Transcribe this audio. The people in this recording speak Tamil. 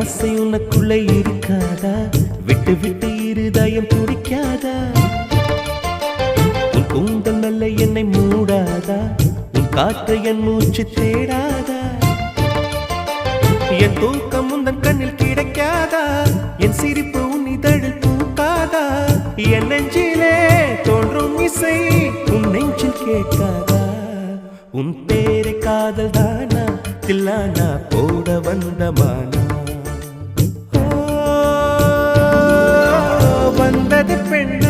ஆசை உனக்குள்ளே இருக்காதா விட்டு விட்டு இருதயம் துடிக்காதா உன் கூந்தல் நல்ல என்னை மூடாதா உன் காற்று என் மூச்சு தேடாதா என் தூக்கம் உந்தன் கண்ணில் கிடைக்காதா என் சிரிப்பு உன் இதழில் பூக்காதா என் நெஞ்சிலே தோன்றும் இசை உன் நெஞ்சில் கேட்காதா உன் பேரை காதல் தானா தில்லானா போட வந்த மானா வந்தது பெண்ணா